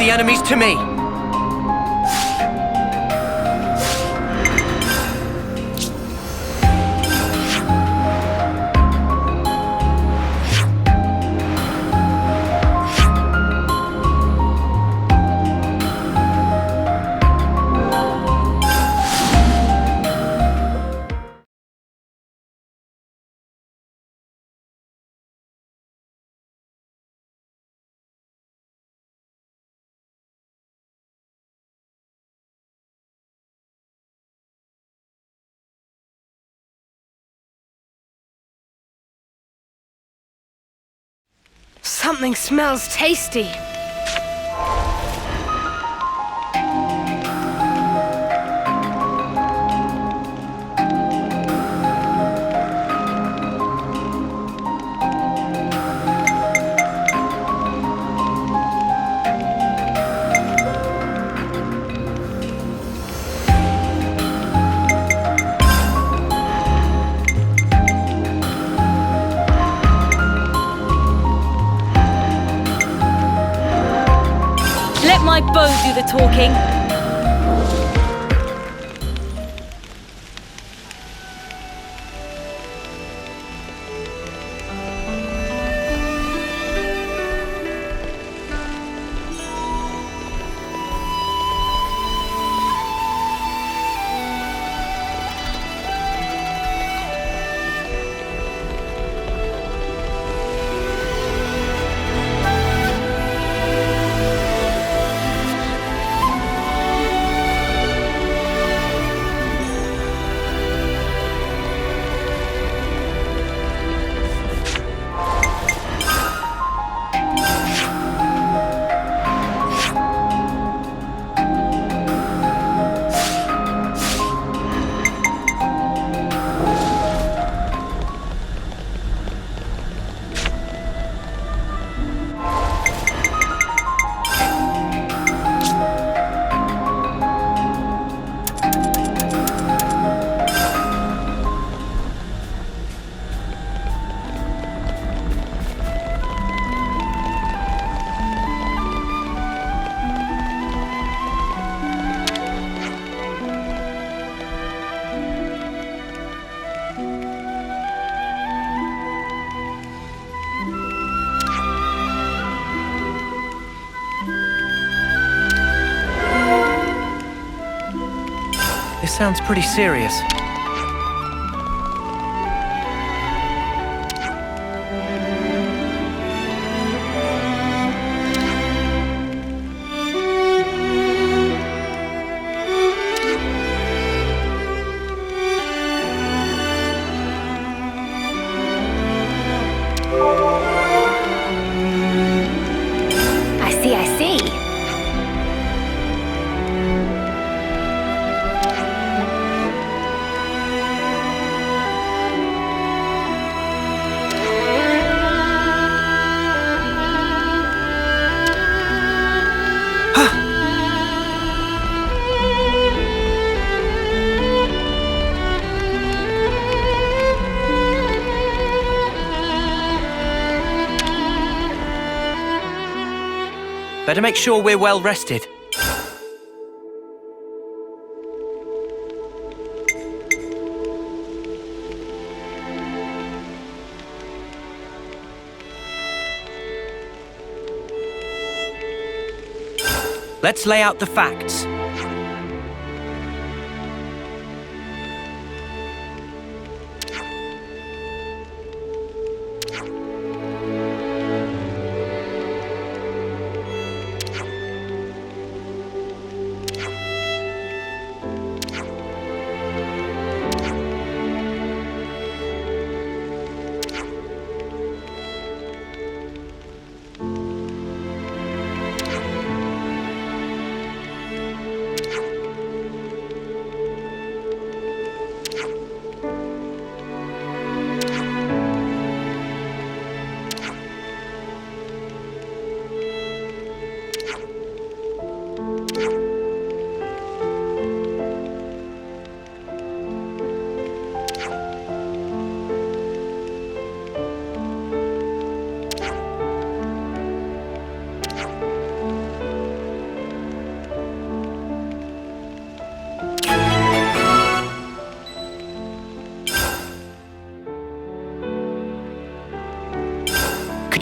the enemies to me. Something smells tasty. Let my bow do the talking. This sounds pretty serious. I see. Better make sure we're well rested. Let's lay out the facts.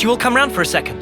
Could you all come round for a second?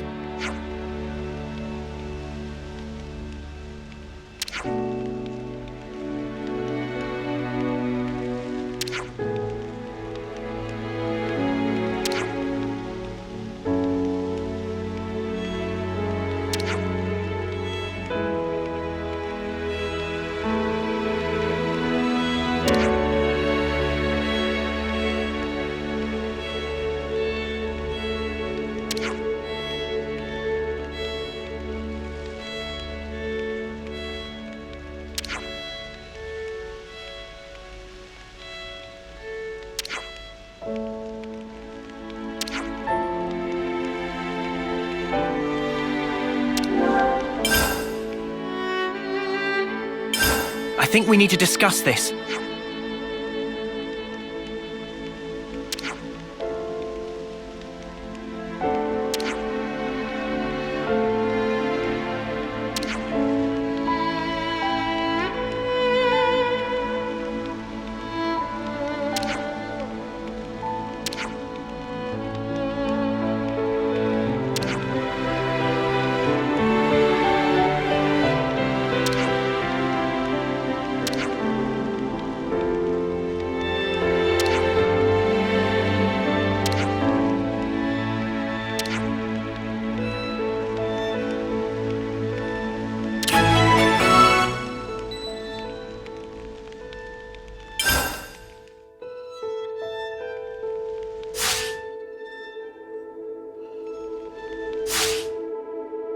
I think we need to discuss this.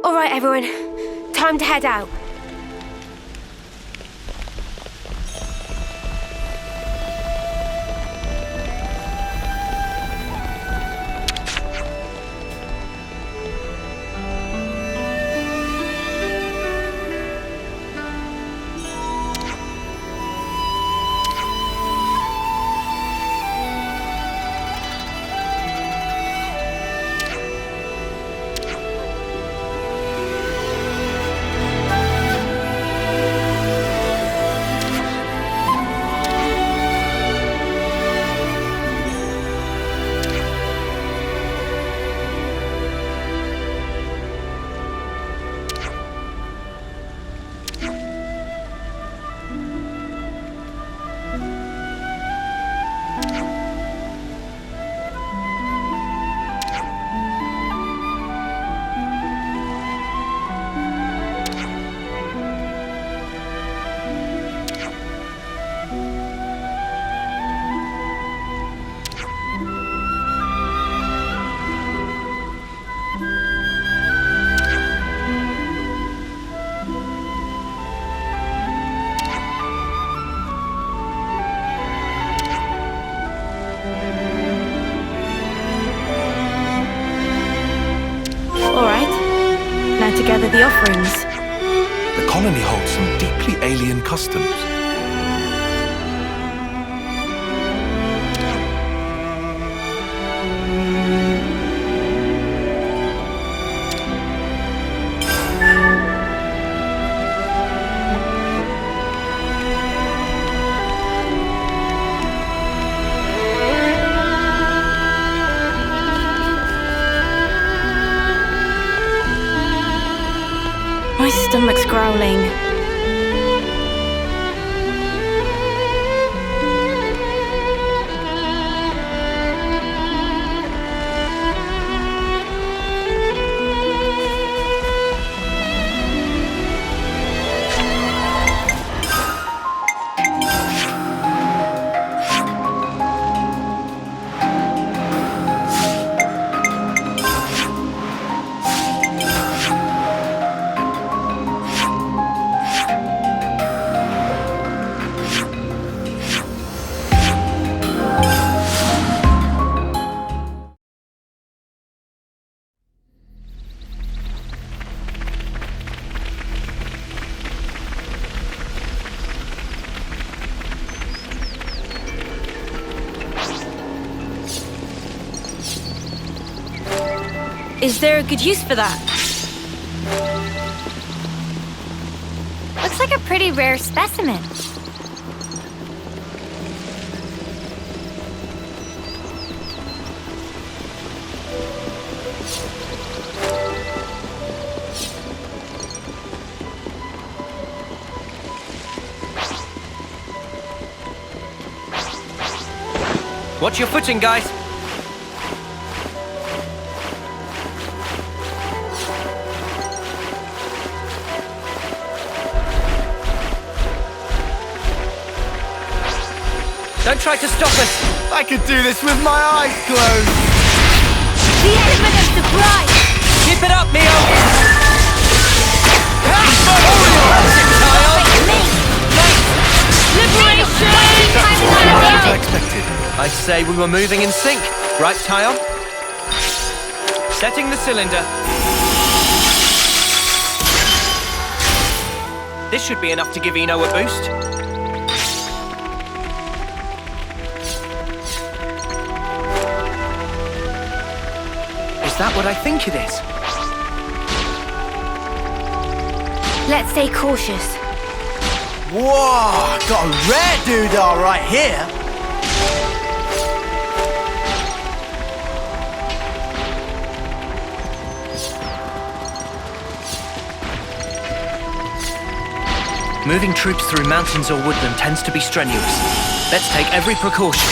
All right, everyone. Time to head out. Together the offerings. The colony holds some deeply alien customs. My stomach's growling. Is there a good use for that? Looks like a pretty rare specimen. Watch your footing, guys. Don't try to stop us. I could do this with my eyes closed. The element of surprise! Keep it up, Neo. As I expected. I'd say we were moving in sync. Right, Tyon? Setting the cylinder. This should be enough to give Eno a boost. Is that what I think it is? Let's stay cautious. Whoa, got a rare doodah right here. Moving troops through mountains or woodland tends to be strenuous. Let's take every precaution.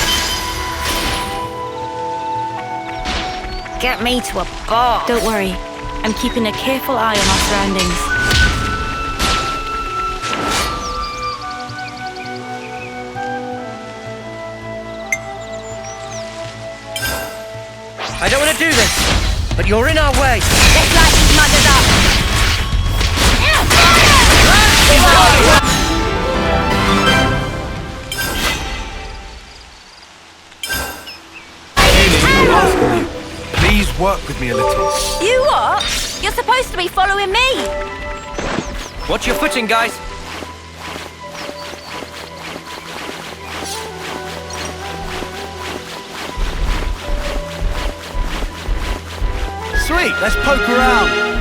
Get me to a bar. Don't worry, I'm keeping a careful eye on our surroundings. I don't want to do this, but you're in our way. Let's light these muggers up! Please work with me a little. You what? You're supposed to be following me! Watch your footing, guys. Sweet, let's poke around.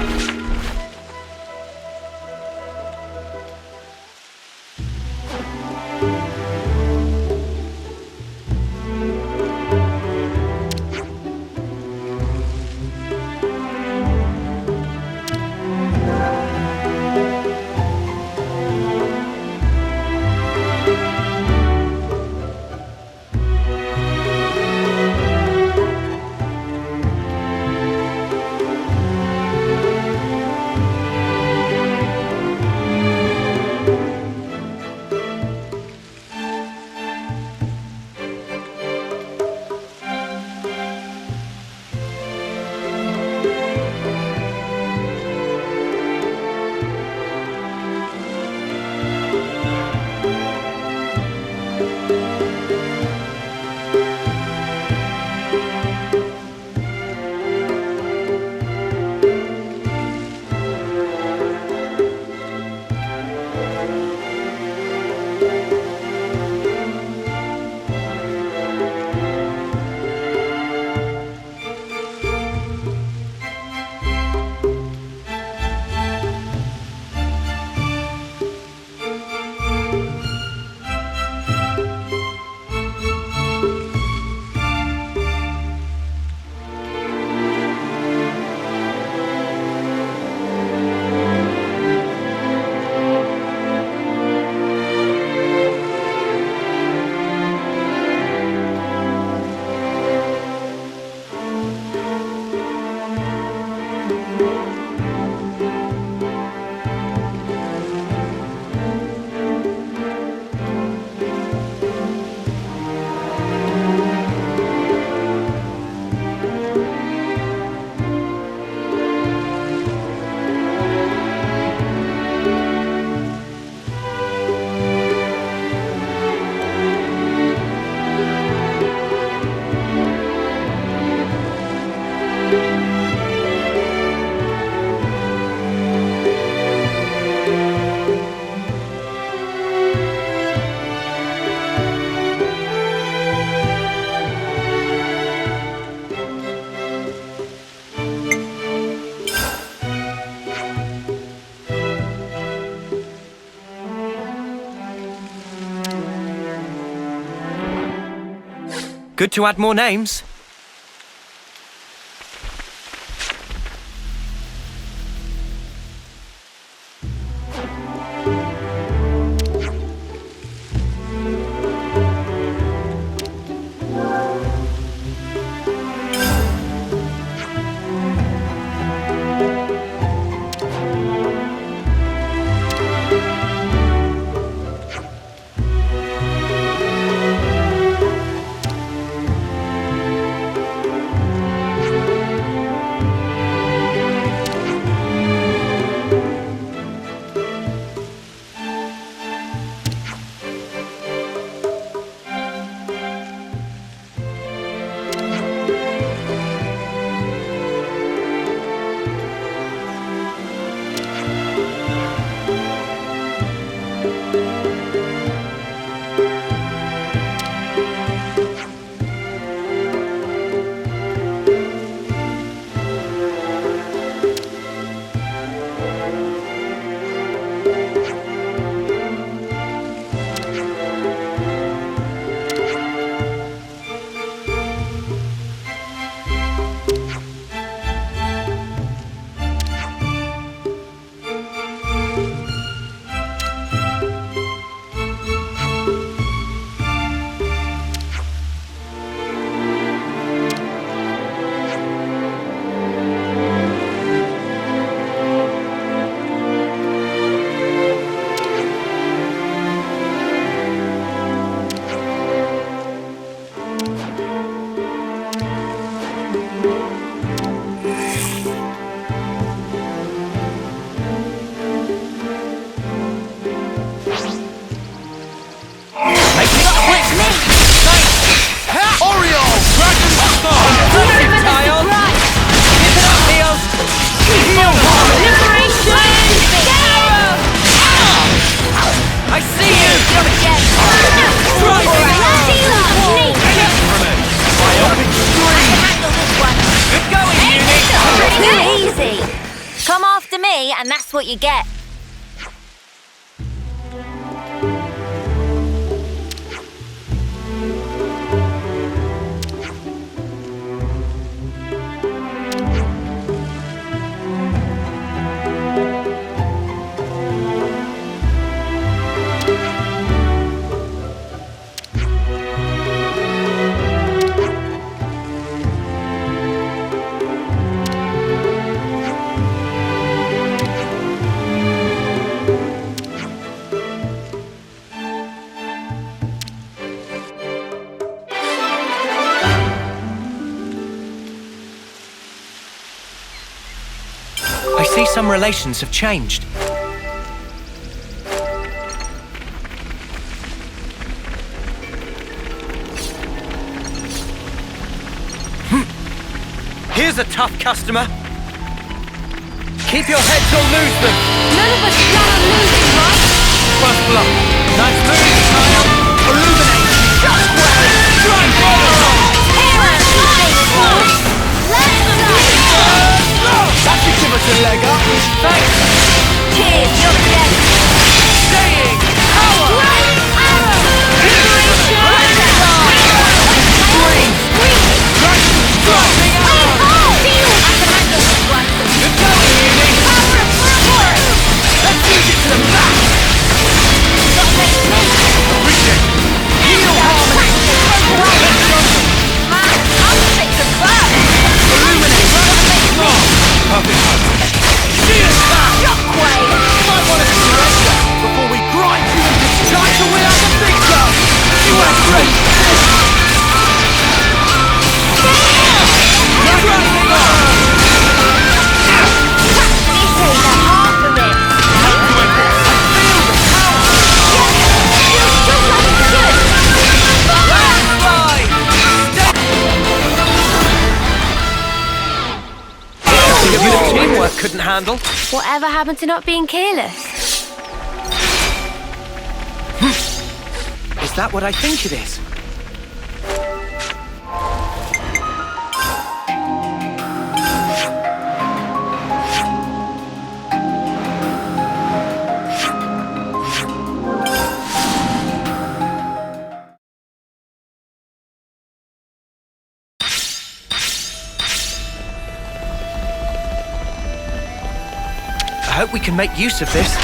Good to add more names. Come after me, and that's what you get. I see some relations have changed. Here's a tough customer. Keep your heads or lose them. None of us plan on losing, right? First blood. Nice move, Kyle. Illuminate. Shockwave. Strike forward. That should give us a leg up. Thanks. Cheers, you're the best. Staying. Power. Dropping out. Good going, Uni. Let's use it to the max. Reject. Heal harmony. Illuminate. Perfect time. See us back. Might want to surrender before we grind you into time to win out the big guns. You are great. You're running on. A bit of teamwork couldn't handle. Whatever happened to not being careless? Is that what I think it is? I hope we can make use of this.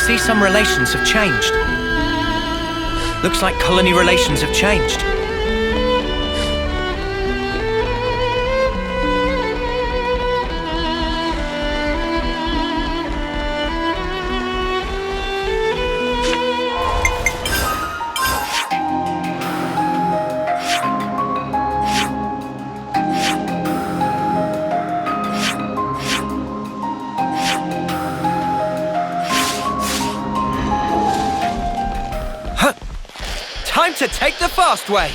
see some relations have changed. Looks like colony relations have changed. Time to take the fast way!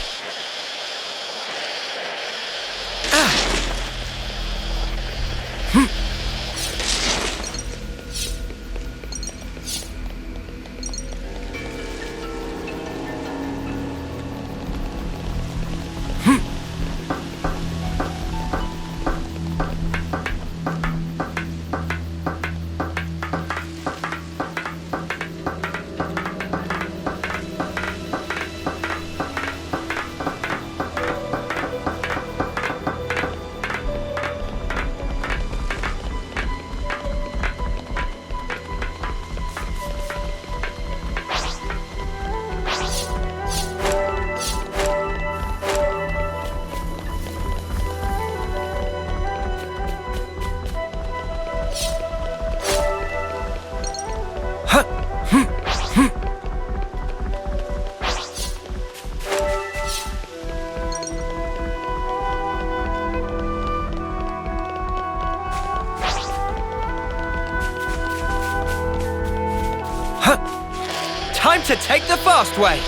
Time to take the fast way!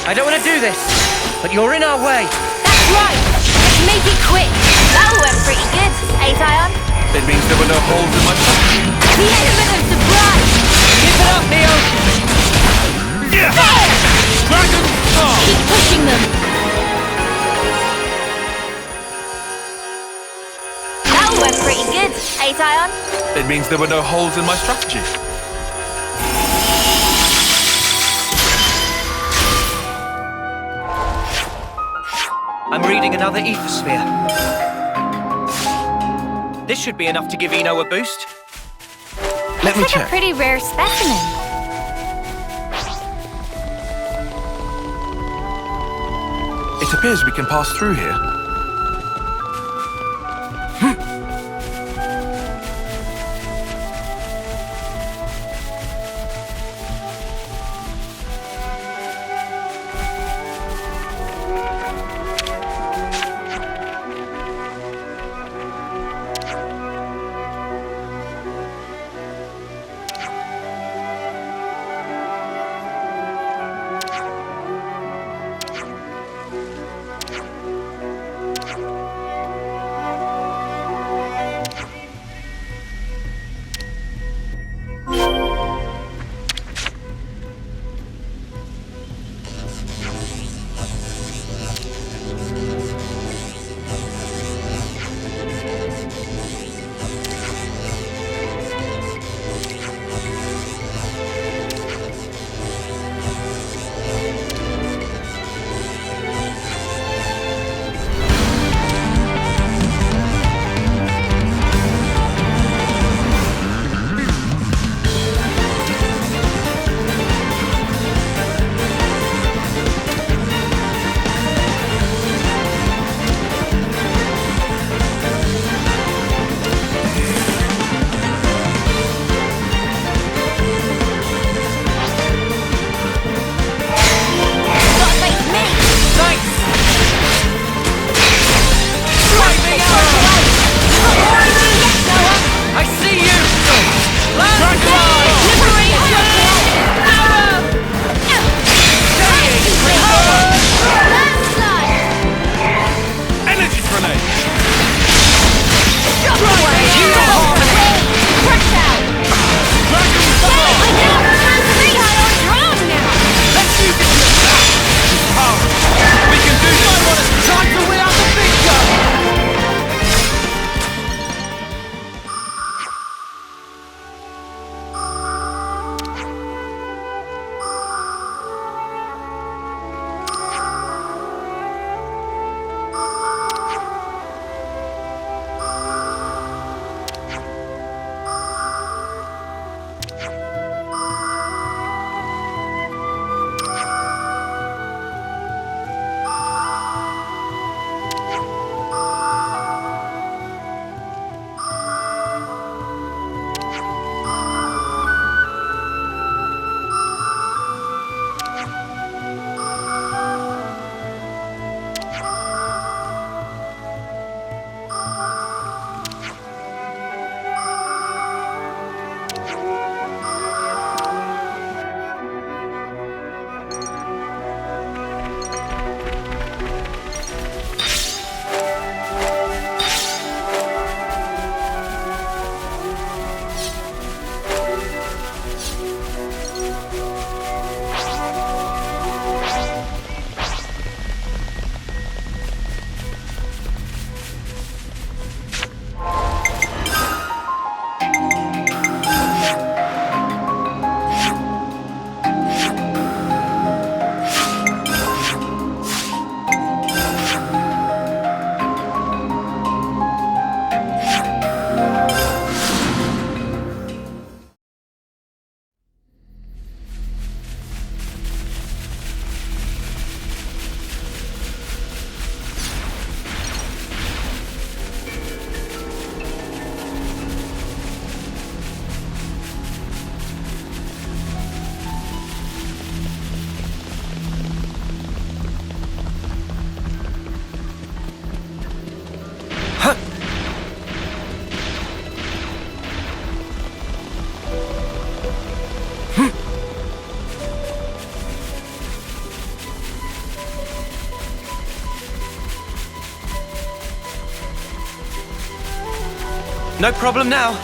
I don't want to do this, but you're in our way. That's right! Let's make it quick! That went pretty good, eh, Tion? It means there were no holes in my strategy. The element of surprise! Keep it up, Neo! Fire! Dragon Star! Keep pushing them. That went pretty good, eh, Tion? It means there were no holes in my strategy. I'm reading another ether sphere. This should be enough to give Eno a boost. Let me Looks like a check. pretty rare specimen. It appears we can pass through here. No problem now.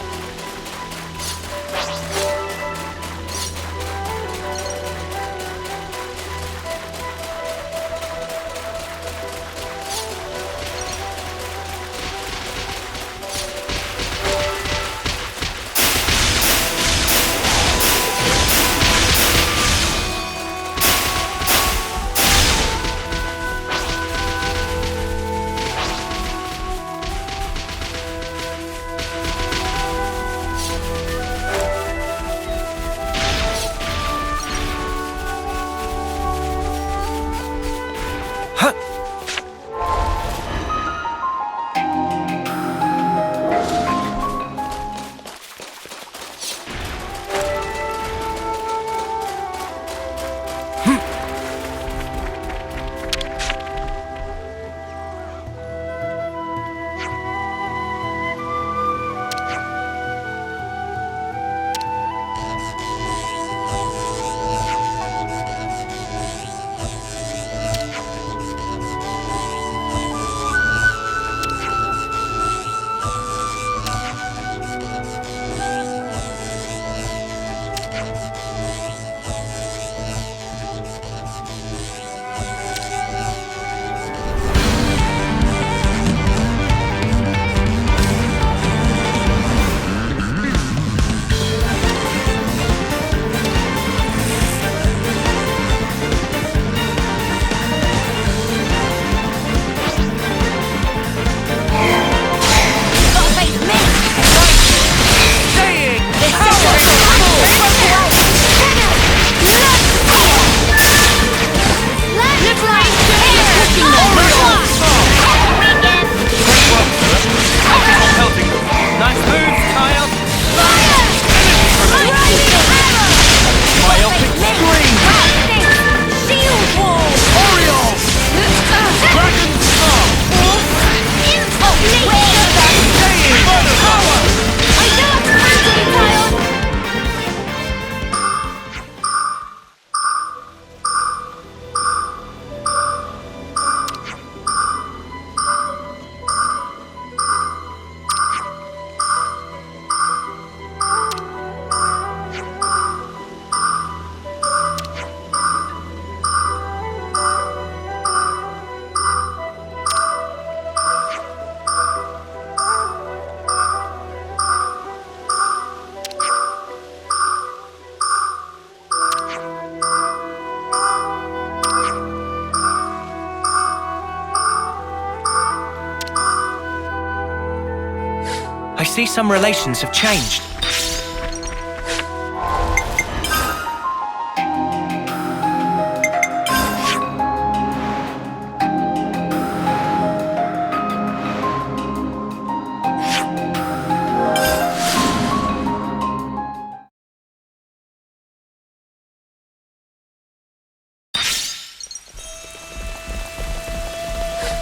I see some relations have changed.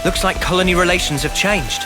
Looks like colony relations have changed.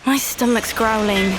My stomach's growling.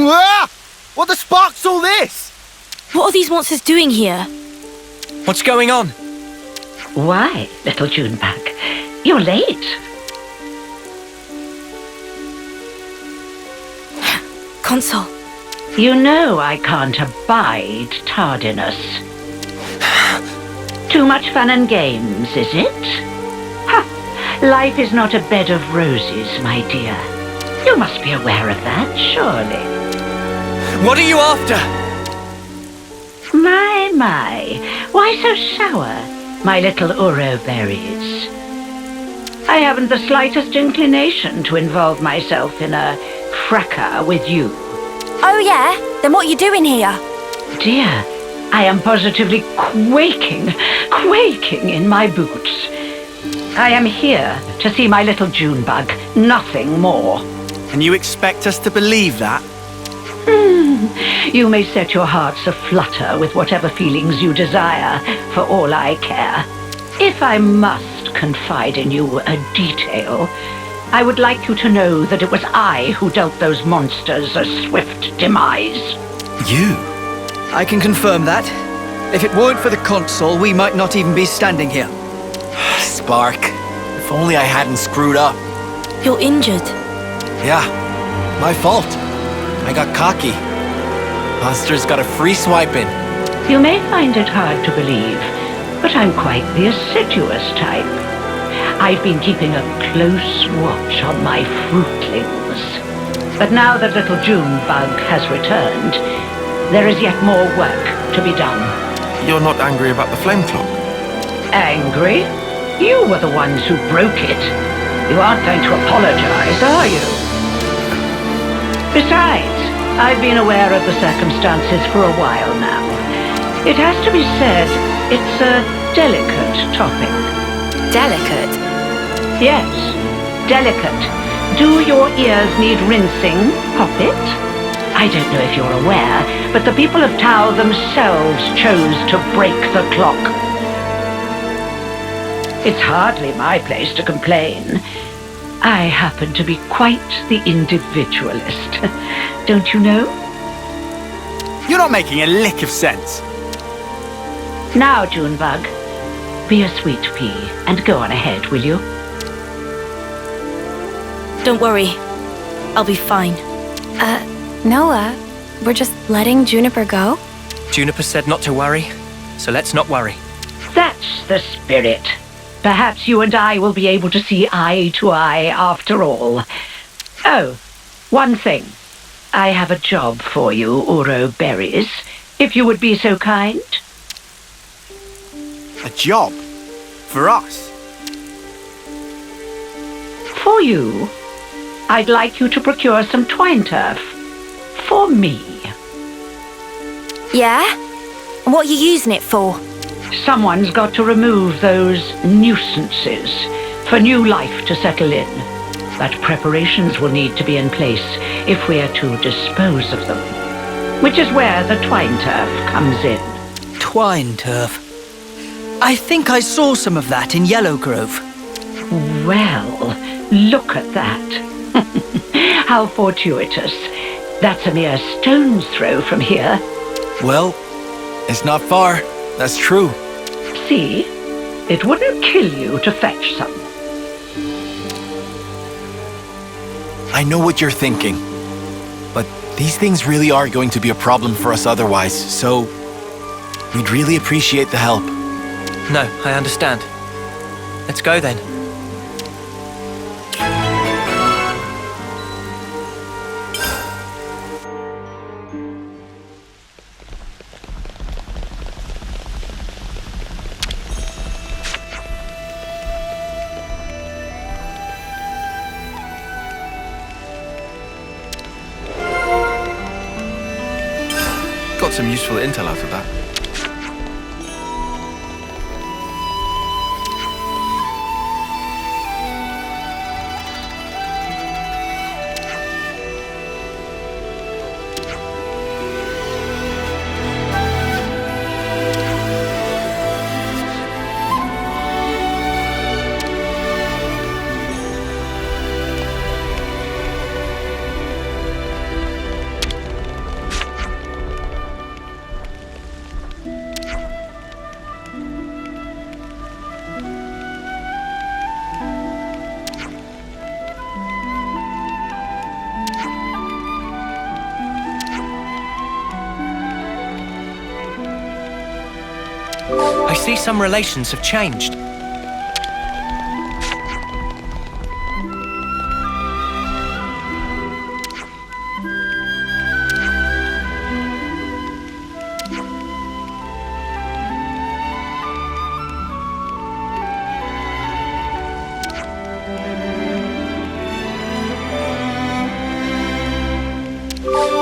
Ah! What the spark's all this? What are these monsters doing here? What's going on? Why, little Junebug? You're late. Console. You know I can't abide tardiness. Too much fun and games, is it? Ha! Life is not a bed of roses, my dear. You must be aware of that, surely. What are you after? My. Why so sour, my little Uro berries? I haven't the slightest inclination to involve myself in a fracas with you. Oh yeah? Then what are you doing here? Dear, I am positively quaking in my boots. I am here to see my little Junebug, nothing more. And you expect us to believe that? You may set your hearts aflutter with whatever feelings you desire, for all I care. If I must confide in you a detail, I would like you to know that it was I who dealt those monsters a swift demise. You? I can confirm that. If it weren't for the console, we might not even be standing here. Spark. If only I hadn't screwed up. You're injured. Yeah, my fault. I got cocky. Monsters got a free swipe in. You may find it hard to believe, but I'm quite the assiduous type. I've been keeping a close watch on my fruitlings. But now that little Junebug has returned, there is yet more work to be done. You're not angry about the flame clock? Angry? You were the ones who broke it. You aren't going to apologize, are you? Besides, I've been aware of the circumstances for a while now. It has to be said, it's a delicate topic. Delicate? Yes, delicate. Do your ears need rinsing, Poppet? I don't know if you're aware, but the people of Tau themselves chose to break the clock. It's hardly my place to complain. I happen to be quite the individualist. Don't you know? You're not making a lick of sense. Now, Junebug, be a sweet pea and go on ahead, will you? Don't worry. I'll be fine. Noah, we're just letting Juniper go? Juniper said not to worry, so let's not worry. That's the spirit. Perhaps you and I will be able to see eye to eye after all. Oh, one thing. I have a job for you, Uro Berries, if you would be so kind. A job? For us? For you, I'd like you to procure some twine turf. For me. Yeah? What are you using it for? Someone's got to remove those nuisances for new life to settle in. But preparations will need to be in place if we are to dispose of them. which is where the twine turf comes in. Twine turf. I think I saw some of that in Yellow Grove. Well, look at that. How fortuitous. That's a mere stone's throw from here. Well, it's not far. That's true. See? It wouldn't kill you to fetch some. I know what you're thinking. But these things really are going to be a problem for us otherwise, so we'd really appreciate the help. No, I understand. Let's go then. Got some useful intel out of that. I see some relations have changed.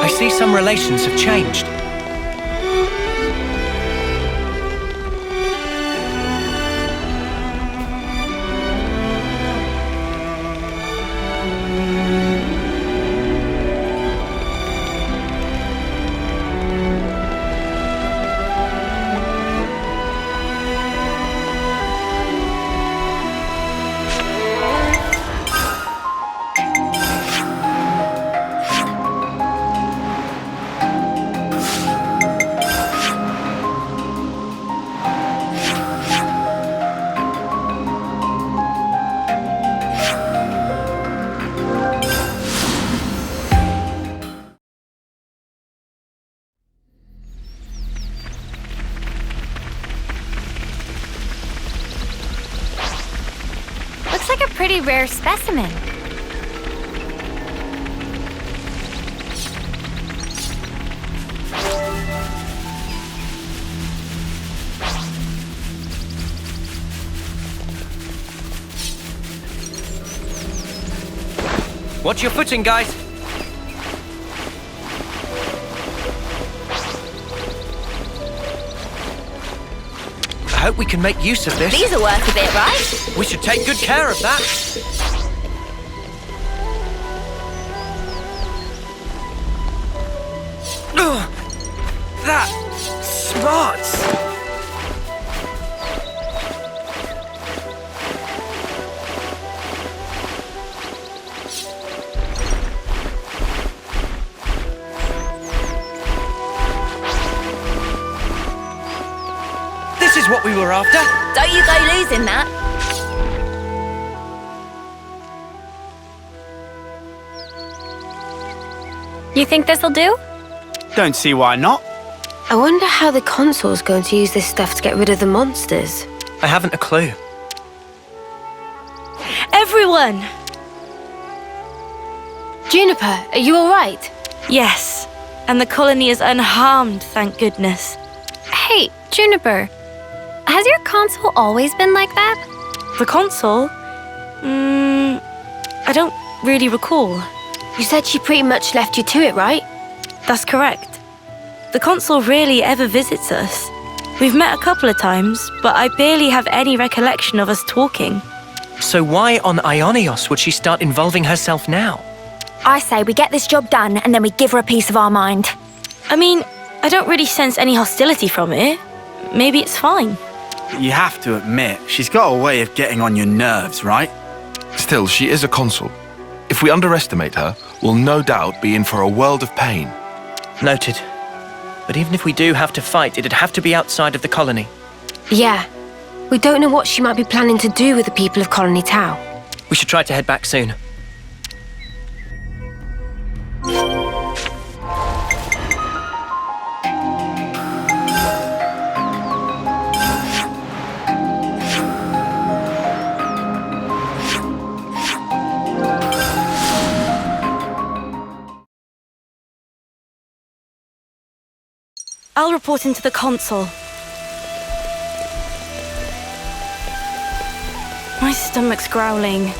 I see some relations have changed. Looks like a pretty rare specimen. Watch your footing, guys. I hope we can make use of this. These are worth a bit, right? We should take good care of that. Ugh, that smarts. This is what we were after. Don't you go losing that. You think this'll do? Don't see why not. I wonder how the console's going to use this stuff to get rid of the monsters. I haven't a clue. Everyone! Juniper, are you all right? Yes, and the colony is unharmed, thank goodness. Hey, Juniper. Has your console always been like that? The console? I don't really recall. You said she pretty much left you to it, right? That's correct. The console rarely ever visits us. We've met a couple of times, but I barely have any recollection of us talking. So why on Ionios would she start involving herself now? I say we get this job done and then we give her a piece of our mind. I mean, I don't really sense any hostility from it. Maybe it's fine. You have to admit, she's got a way of getting on your nerves, right? Still, she is a consul. If we underestimate her, we'll no doubt be in for a world of pain. Noted. But even if we do have to fight, it'd have to be outside of the colony. Yeah. We don't know what she might be planning to do with the people of Colony Tau. We should try to head back soon. I'll report into the consul. My stomach's growling.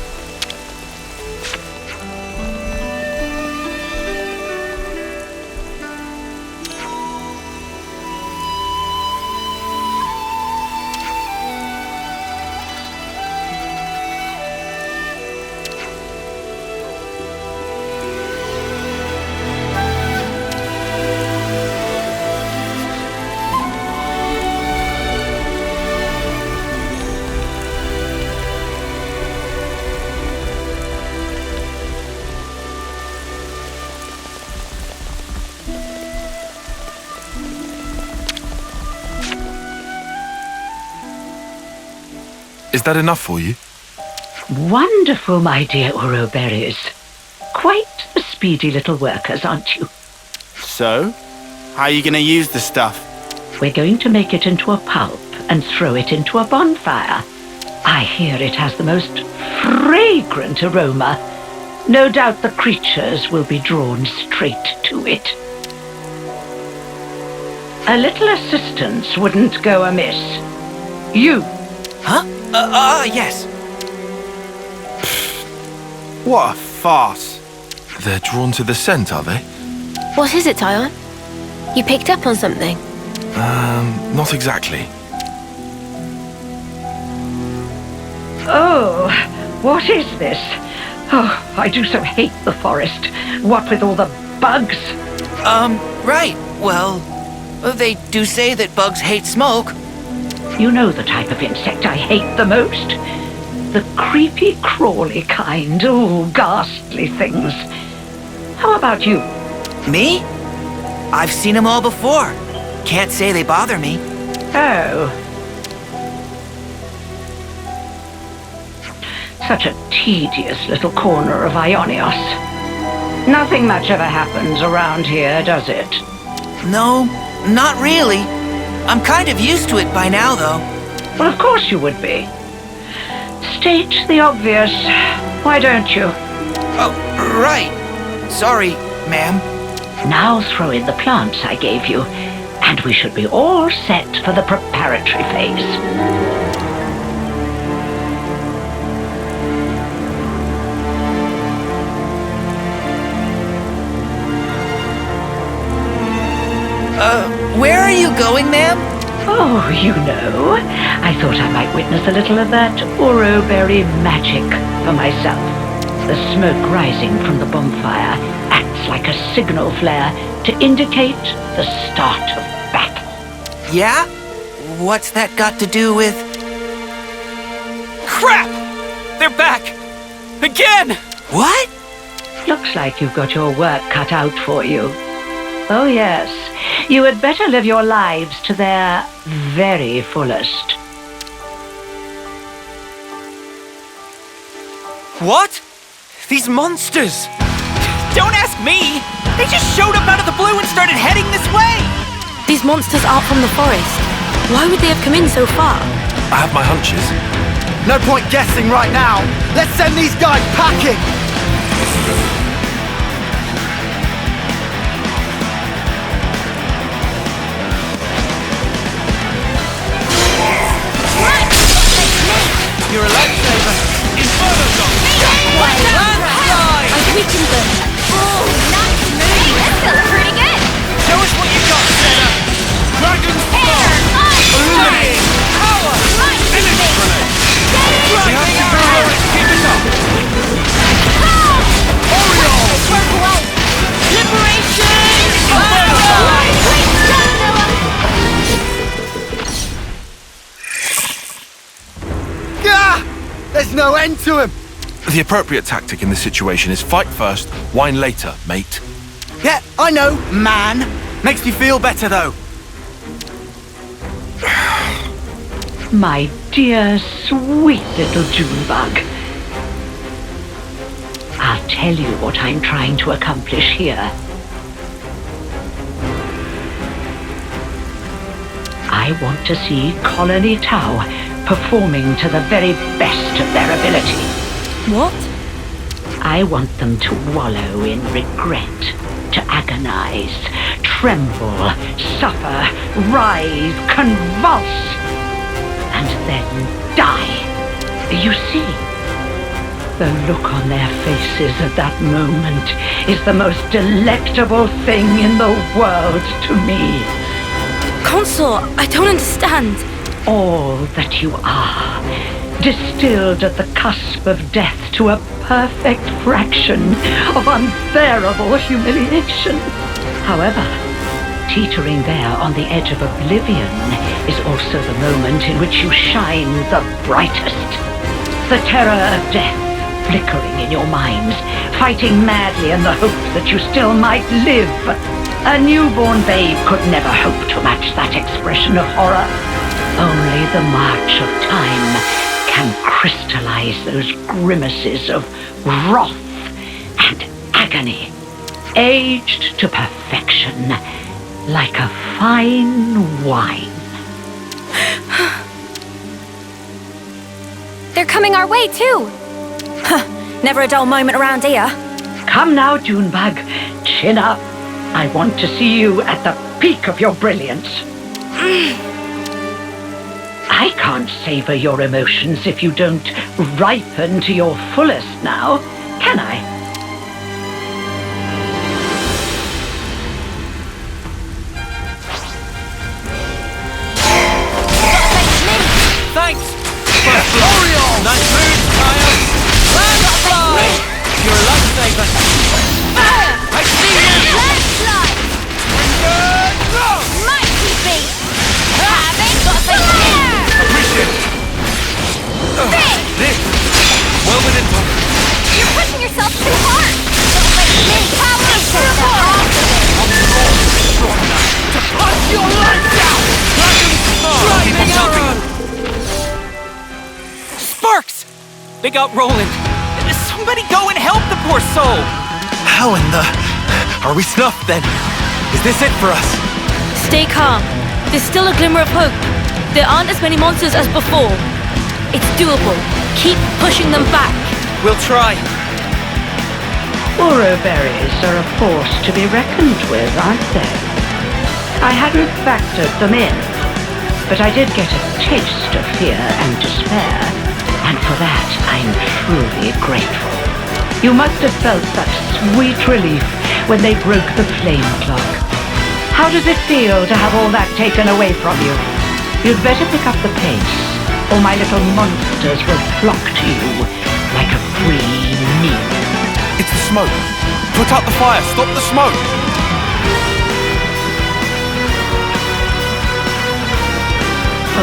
Is that enough for you? Wonderful, my dear Uroberries. Quite the speedy little workers, aren't you? So, how are you going to use the stuff? We're going to make it into a pulp and throw it into a bonfire. I hear it has the most fragrant aroma. No doubt the creatures will be drawn straight to it. A little assistance wouldn't go amiss. You. Huh? Yes. What a farce. They're drawn to the scent, are they? What is it, Tyon? You picked up on something? Not exactly. Oh, what is this? Oh, I do so hate the forest. What with all the bugs? Right. Well, they do say that bugs hate smoke. You know the type of insect I hate the most? The creepy, crawly kind. Oh, ghastly things. How about you? Me? I've seen them all before. Can't say they bother me. Oh. Such a tedious little corner of Ionios. Nothing much ever happens around here, does it? No, not really. I'm kind of used to it by now, though. Well, of course you would be. State the obvious. Why don't you? Oh, right. Sorry, ma'am. Now throw in the plants I gave you, and we should be all set for the preparatory phase. Where are you going, ma'am? Oh, you know, I thought I might witness a little of that Uroberry magic for myself. The smoke rising from the bonfire acts like a signal flare to indicate the start of battle. Yeah? What's that got to do with... Crap! They're back! Again! What? Looks like you've got your work cut out for you. Oh yes, you had better live your lives to their very fullest. What? These monsters! Don't ask me! They just showed up out of the blue and started heading this way! These monsters aren't from the forest. Why would they have come in so far? I have my hunches. No point guessing right now. Let's send these guys packing! You're a lifesaver! Inferno Dog! Landslide! I've weakened them. Oh, nice move! That feels pretty good! Show us what you got, Senna! Dragon's Air, ice, Illuminating power! Energy grenade! Lightning arrow! Keep it up! to him! The appropriate tactic in this situation is fight first, whine later, mate. Yeah, I know, man. Makes me feel better, though. My dear, sweet little Junebug. I'll tell you what I'm trying to accomplish here. I want to see Colony Tau performing to the very best of their ability. What? I want them to wallow in regret, to agonize, tremble, suffer, writhe, convulse, and then die. You see, the look on their faces at that moment is the most delectable thing in the world to me. Consort, I don't understand. All that you are, distilled at the cusp of death to a perfect fraction of unbearable humiliation. However, teetering there on the edge of oblivion is also the moment in which you shine the brightest. The terror of death flickering in your minds, fighting madly in the hope that you still might live. A newborn babe could never hope to match that expression of horror. Only the march of time can crystallize those grimaces of wrath and agony, aged to perfection, like a fine wine. They're coming our way, too. Never a dull moment around here. Come now, Junebug. Chin up. I want to see you at the peak of your brilliance. I can't savor your emotions if you don't ripen to your fullest now, can I? Thanks! Oriole! Nice move, Kyle! Land fly! You're a lifesaver! I see you! Landslide! Mighty beast! Having got the air! Appreciate it! This! Well within time. You're pushing yourself too hard! Don't let me power through the heart! To punch your lights out! Driving arrow! Sparks! They got rolling. Somebody go and help the poor soul! How in the... Are we snuffed then? Is this it for us? Stay calm. There's still a glimmer of hope. There aren't as many monsters as before. It's doable. Keep pushing them back. We'll try. Ouroberries are a force to be reckoned with, aren't they? I hadn't factored them in, but I did get a taste of fear and despair, and for that I'm truly grateful. You must have felt such sweet relief when they broke the flame clock. How does it feel to have all that taken away from you? You'd better pick up the pace, or my little monsters will flock to you like a free meal. It's the smoke. Put out the fire. Stop the smoke.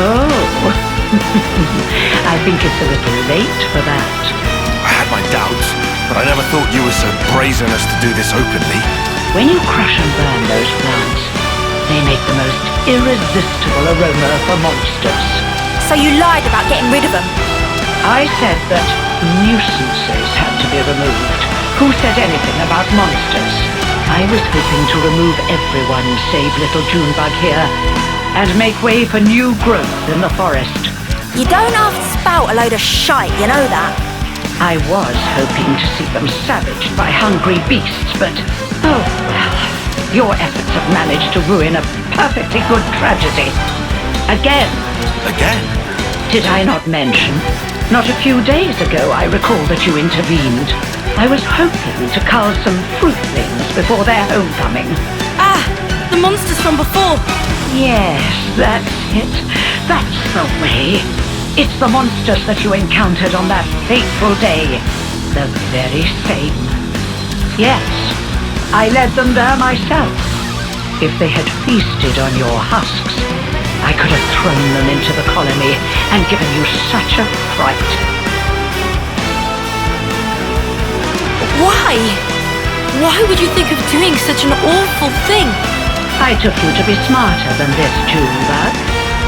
Oh, I think it's a little late for that. I had my doubts, but I never thought you were so brazen as to do this openly. When you crush and burn those plants, they make the most irresistible aroma for monsters. So you lied about getting rid of them? I said that nuisances had to be removed. Who said anything about monsters? I was hoping to remove everyone save little Junebug here, and make way for new growth in the forest. You don't have to spout a load of shite, you know that? I was hoping to see them savaged by hungry beasts, but oh well. Your efforts have managed to ruin a perfectly good tragedy. Again. Again? Did I not mention? Not a few days ago I recall that you intervened. I was hoping to cull some fruitlings before their homecoming. Ah! The monsters from before! Yes, that's it. That's the way. It's the monsters that you encountered on that fateful day. The very same. Yes, I led them there myself. If they had feasted on your husks, I could have thrown them into the colony and given you such a fright. Why? Why would you think of doing such an awful thing? I took you to be smarter than this, Junebug.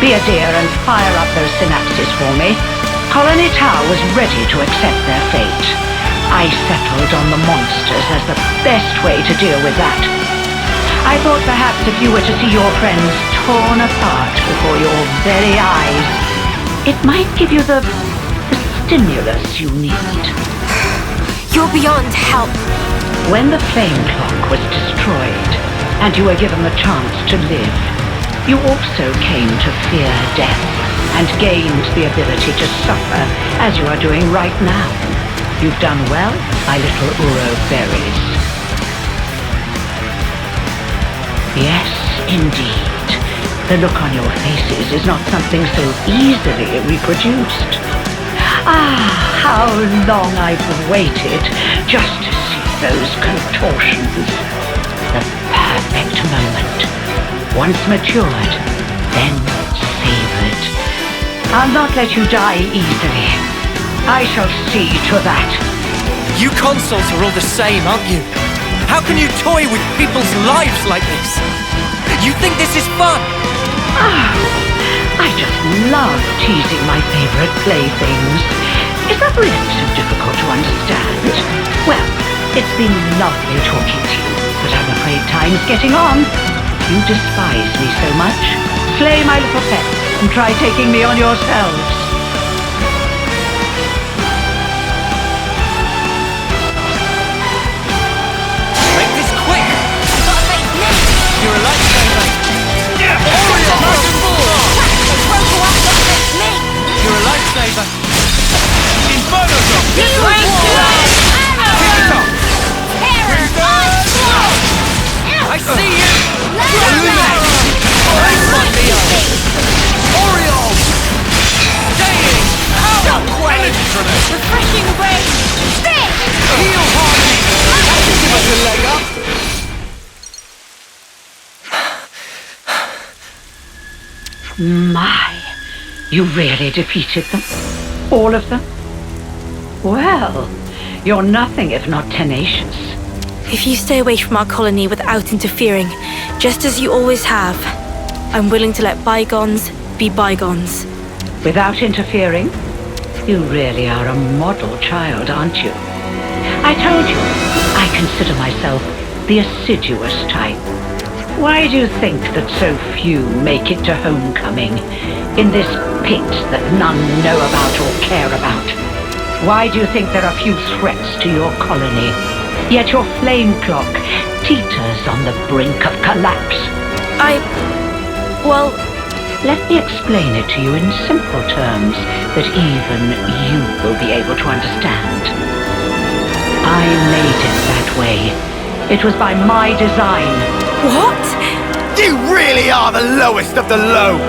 Be a dear and fire up those synapses for me. Colony Tau was ready to accept their fate. I settled on the monsters as the best way to deal with that. I thought perhaps if you were to see your friends torn apart before your very eyes, it might give you the stimulus you need. You're beyond help. When the flame clock was destroyed, and you were given the chance to live, you also came to fear death, and gained the ability to suffer, as you are doing right now. You've done well, my little Uro berries. Yes, indeed. The look on your faces is not something so easily reproduced. Ah, how long I've waited just to see those contortions. The perfect moment. Once matured, then savored. I'll not let you die easily. I shall see to that. You consoles are all the same, aren't you? How can you toy with people's lives like this? You think this is fun? I just love teasing my favorite playthings. Is that really so difficult to understand? Well, it's been lovely talking to you, but I'm afraid time's getting on. You despise me so much. Slay my little pets and try taking me on yourselves. Make this quick! You're a lifesaver! You're a lifesaver! Inferno drop! Pick it up! I see you! Oriole! Staying! Energy grenade! Refreshing rain! Stick! Heal harmony! Give us a leg up! My, you really defeated them? All of them? Well, you're nothing if not tenacious. If you stay away from our colony without interfering, just as you always have, I'm willing to let bygones be bygones. Without interfering? You really are a model child, aren't you? I told you, I consider myself the assiduous type. Why do you think that so few make it to homecoming, in this pit that none know about or care about? Why do you think there are few threats to your colony, yet your flame clock teeters on the brink of collapse? Well... Let me explain it to you in simple terms that even you will be able to understand. I made it that way. It was by my design. What? You really are the lowest of the low!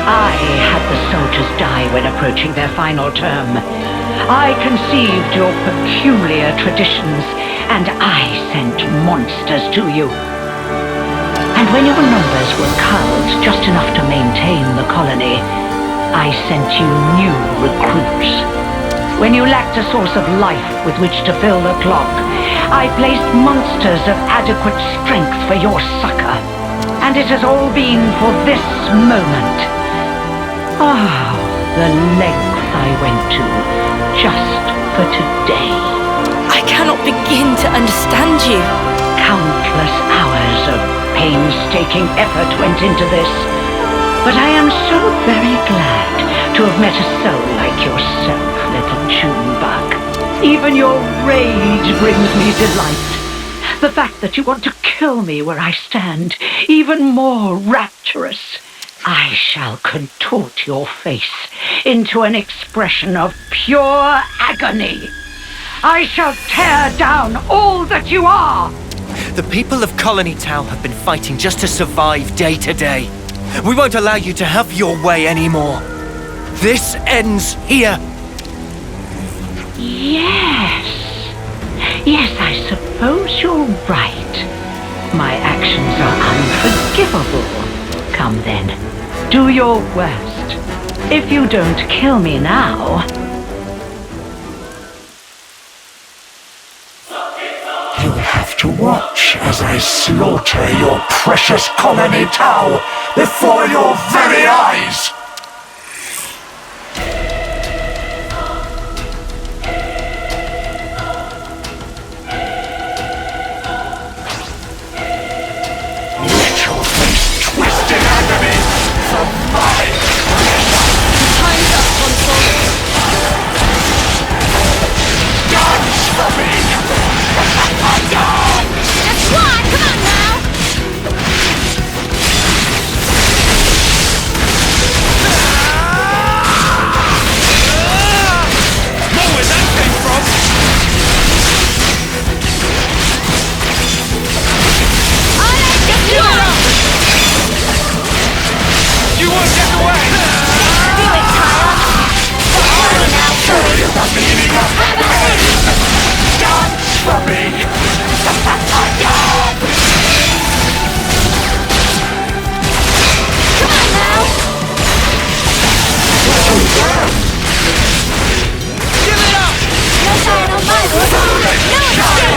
I had the soldiers die when approaching their final term. I conceived your peculiar traditions, and I sent monsters to you. And when your numbers were culled just enough to maintain the colony, I sent you new recruits. When you lacked a source of life with which to fill the clock, I placed monsters of adequate strength for your succor. And it has all been for this moment. Ah, the lengths I went to, just for today. I cannot begin to understand you. Countless hours of painstaking effort went into this. But I am so very glad to have met a soul like yourself, little Junebug. Even your rage brings me delight. The fact that you want to kill me where I stand, even more rapturous. I shall contort your face into an expression of pure agony. I shall tear down all that you are. The people of Colony Tau have been fighting just to survive day to day. We won't allow you to have your way anymore. This ends here. Yes, I suppose you're right. My actions are unforgivable. Come then, do your worst. If you don't kill me now... to watch as I slaughter your precious colony Tau before your very eyes. Little-faced, twisted agony from my Time's up, console. guns for me! Just fly! Come on now! Know where that came from? You won't get away! Do it, Kyle! Fire now, Show you the meaning of pain! Dance for me! Come on now! Give it up! No time on my book! No escape! I'll show you!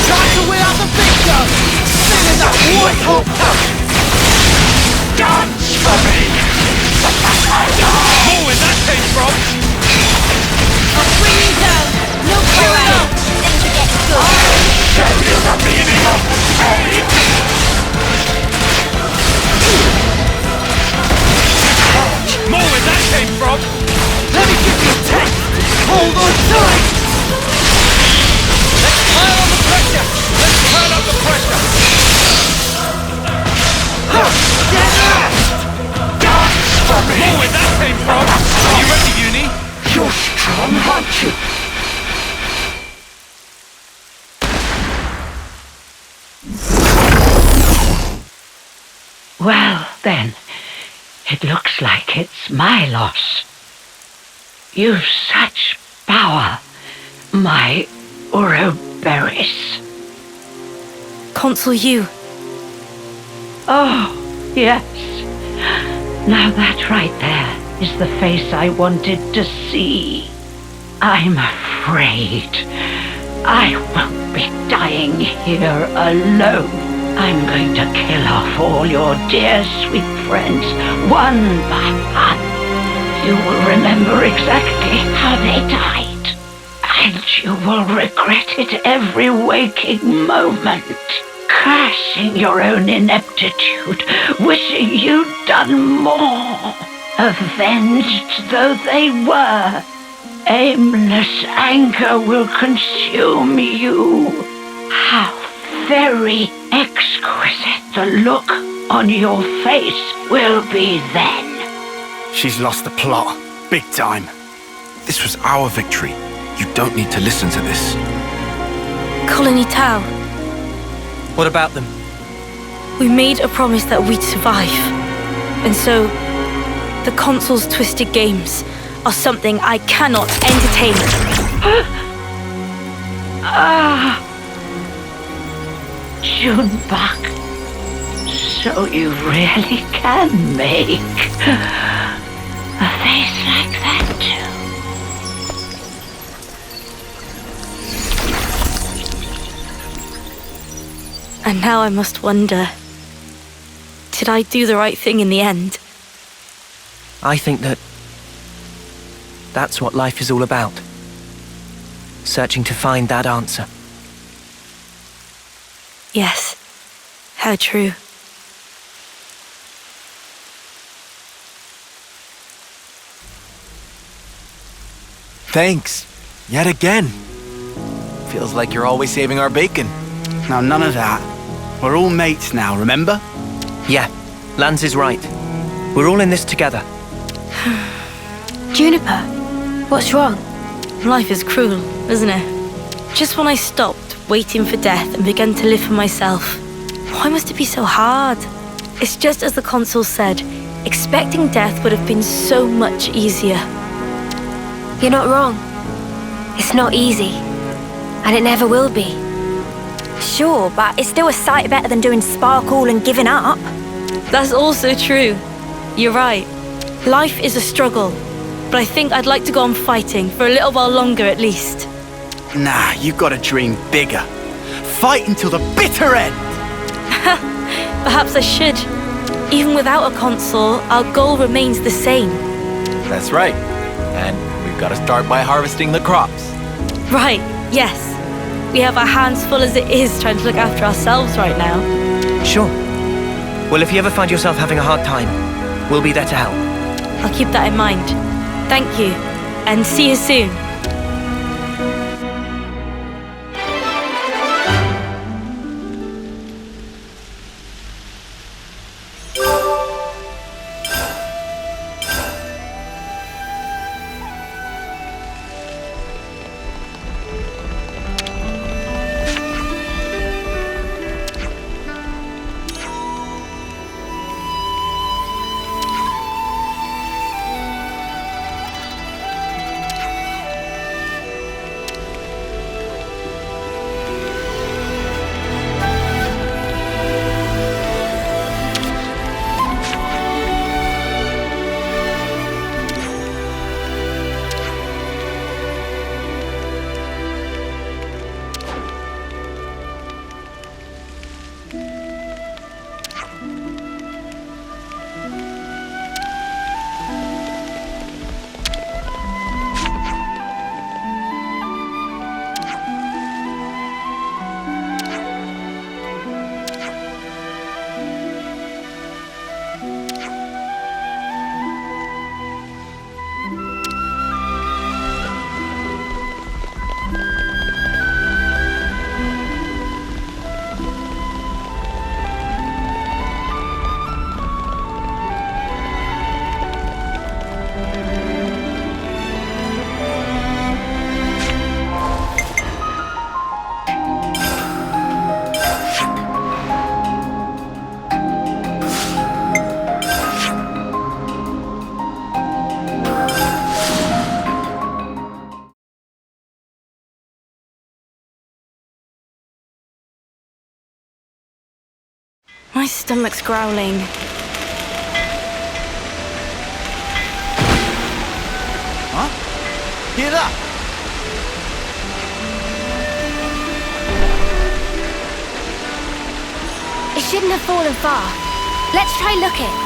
Try to wear out the big gun! Singing that white hot puff! Dance for me! Know where that came from? I'll bring you down! No parade! Then you get good! Show you the meaning of pain! Know where that came from? Let me give you a taste! Hold on tight! Let's pile on the pressure! Let's turn up the pressure! Dance for me! Know where that came from? Are you ready, Uni? You're strong, aren't you? Well, then, it looks like it's my loss. You've such power, my Ouroboros. Consul you. Oh, yes. Now that right there is the face I wanted to see. I'm afraid I won't be dying here alone. I'm going to kill off all your dear sweet friends, one by one. You will remember exactly how they died, and you will regret it every waking moment. Cursing your own ineptitude, wishing you'd done more. Avenged though they were, aimless anger will consume you. How very exquisite the look on your face will be then. She's lost the plot. Big time. This was our victory. You don't need to listen to this. Colony Tau. What about them? We made a promise that we'd survive. And so, the console's twisted games are something I cannot entertain. Junebug, so you really can make a face like that too. And now I must wonder, did I do the right thing in the end? I think that's what life is all about. Searching to find that answer. Yes, how true. Thanks. Yet again. Feels like you're always saving our bacon. Now, none of that. We're all mates now, remember? Yeah, Lance is right. We're all in this together. Juniper, what's wrong? Life is cruel, isn't it? Just when I stopped waiting for death and began to live for myself, why must it be so hard? It's just as the consul said, expecting death would have been so much easier. You're not wrong. It's not easy. And it never will be. Sure, but it's still a sight better than doing sparkle and giving up. That's also true. You're right. Life is a struggle, but I think I'd like to go on fighting for a little while longer at least. Nah, you gotta dream bigger. Fight until the bitter end! Perhaps I should. Even without a console, our goal remains the same. That's right. And we've got to start by harvesting the crops. Right, yes. We have our hands full as it is trying to look after ourselves right now. Sure. Well, if you ever find yourself having a hard time, we'll be there to help. I'll keep that in mind. Thank you, and see you soon. My stomach's growling. Huh? Hear that? It shouldn't have fallen far. Let's try looking.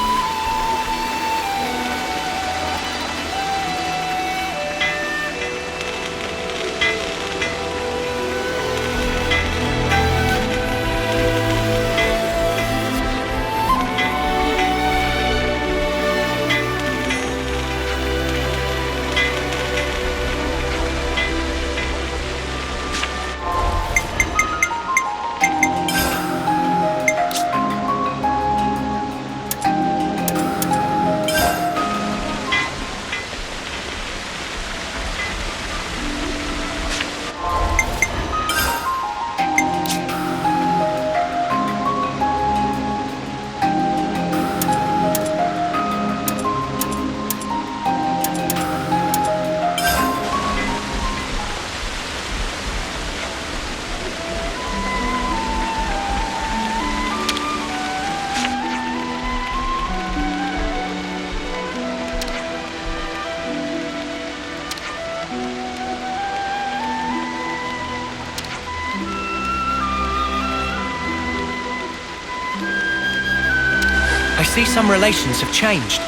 I see some relations have changed.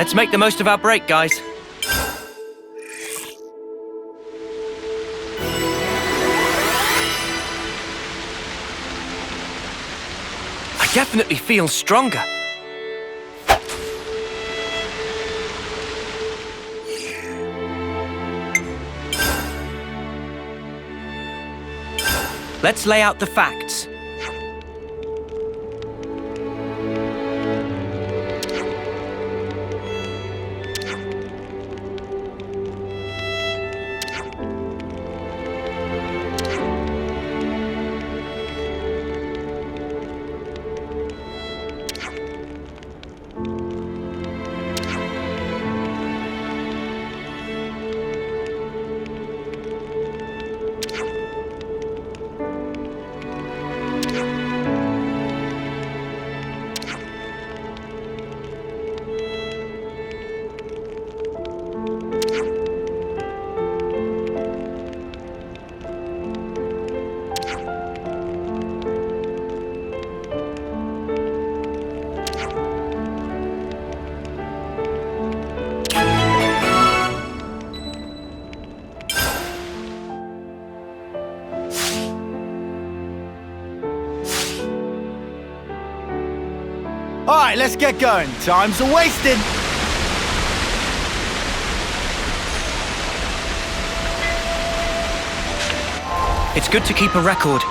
Let's make the most of our break, guys. I definitely feel stronger. Let's lay out the facts. Alright, let's get going. Time's a-wasting. It's good to keep a record.